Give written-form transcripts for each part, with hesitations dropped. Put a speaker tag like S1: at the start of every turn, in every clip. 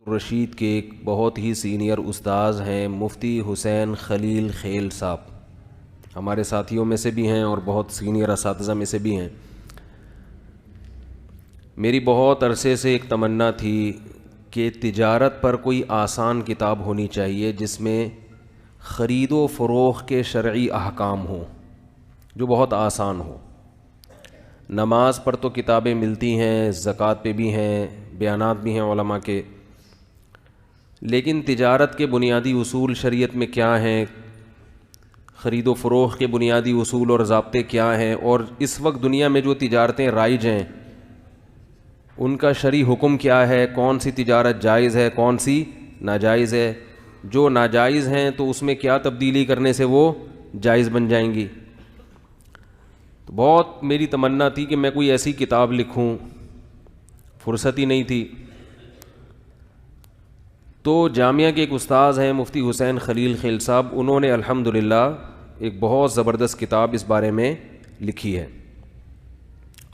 S1: رشید کے ایک بہت ہی سینئر استاذ ہیں مفتی حسین خلیل خیل صاحب، ہمارے ساتھیوں میں سے بھی ہیں اور بہت سینئر اساتذہ میں سے بھی ہیں۔ میری بہت عرصے سے ایک تمنا تھی کہ تجارت پر کوئی آسان کتاب ہونی چاہیے جس میں خرید و فروخت کے شرعی احکام ہوں، جو بہت آسان ہو۔ نماز پر تو کتابیں ملتی ہیں، زکوٰۃ پہ بھی ہیں، بیانات بھی ہیں علماء کے، لیکن تجارت کے بنیادی اصول شریعت میں کیا ہیں، خرید و فروخت کے بنیادی اصول اور ضابطے کیا ہیں، اور اس وقت دنیا میں جو تجارتیں رائج ہیں ان کا شرعی حکم کیا ہے، کون سی تجارت جائز ہے، کون سی ناجائز ہے، جو ناجائز ہیں تو اس میں کیا تبدیلی کرنے سے وہ جائز بن جائیں گی۔ تو بہت میری تمنا تھی کہ میں کوئی ایسی کتاب لکھوں، فرصت ہی نہیں تھی۔ تو جامعہ کے ایک استاذ ہیں مفتی حسین خلیل خیل صاحب، انہوں نے الحمدللہ ایک بہت زبردست کتاب اس بارے میں لکھی ہے،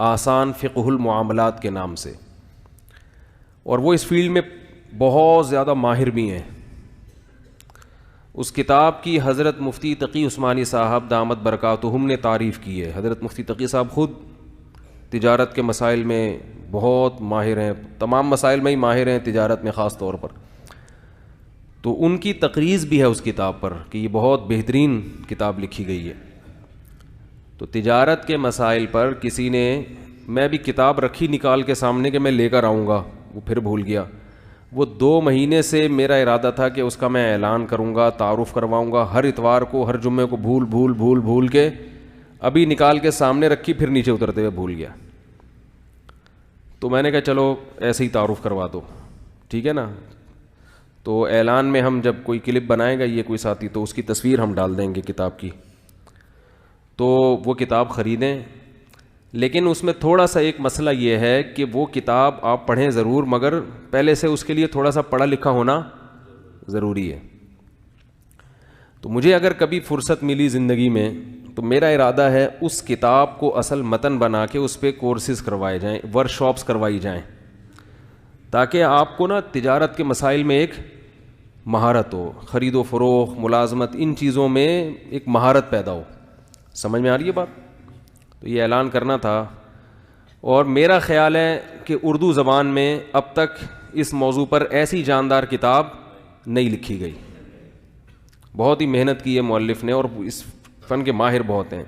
S1: آسان فقہ المعاملات کے نام سے، اور وہ اس فیلڈ میں بہت زیادہ ماہر بھی ہیں۔ اس کتاب کی حضرت مفتی تقی عثمانی صاحب دامت برکاتہم نے تعریف کی ہے۔ حضرت مفتی تقی صاحب خود تجارت کے مسائل میں بہت ماہر ہیں، تمام مسائل میں ہی ماہر ہیں، تجارت میں خاص طور پر۔ تو ان کی تقریض بھی ہے اس کتاب پر کہ یہ بہت بہترین کتاب لکھی گئی ہے۔ تو تجارت کے مسائل پر کسی نے، میں بھی کتاب رکھی نکال کے سامنے کہ میں لے کر آؤں گا، وہ پھر بھول گیا۔ وہ 2 مہینے سے میرا ارادہ تھا کہ اس کا میں اعلان کروں گا، تعارف کرواؤں گا، ہر اتوار کو، ہر جمعے کو بھول کے ابھی نکال کے سامنے رکھی، پھر نیچے اترتے ہوئے بھول گیا۔ تو میں نے کہا چلو ایسے ہی تعارف کروا دو، ٹھیک ہے نا۔ تو اعلان میں ہم جب کوئی کلپ بنائے گا یہ کوئی ساتھی تو اس کی تصویر ہم ڈال دیں گے کتاب کی، تو وہ کتاب خریدیں۔ لیکن اس میں تھوڑا سا ایک مسئلہ یہ ہے کہ وہ کتاب آپ پڑھیں ضرور، مگر پہلے سے اس کے لیے تھوڑا سا پڑھا لکھا ہونا ضروری ہے۔ تو مجھے اگر کبھی فرصت ملی زندگی میں تو میرا ارادہ ہے اس کتاب کو اصل متن بنا کے اس پہ کورسز کروائے جائیں، ورک شاپس کروائی جائیں، تاکہ آپ کو نا تجارت کے مسائل میں ایک مہارت ہو، خرید و فروخت، ملازمت، ان چیزوں میں ایک مہارت پیدا ہو۔ سمجھ میں آ رہی ہے بات؟ تو یہ اعلان کرنا تھا، اور میرا خیال ہے کہ اردو زبان میں اب تک اس موضوع پر ایسی جاندار کتاب نہیں لکھی گئی۔ بہت ہی محنت کی ہے مؤلف نے، اور اس فن کے ماہر بہت ہیں۔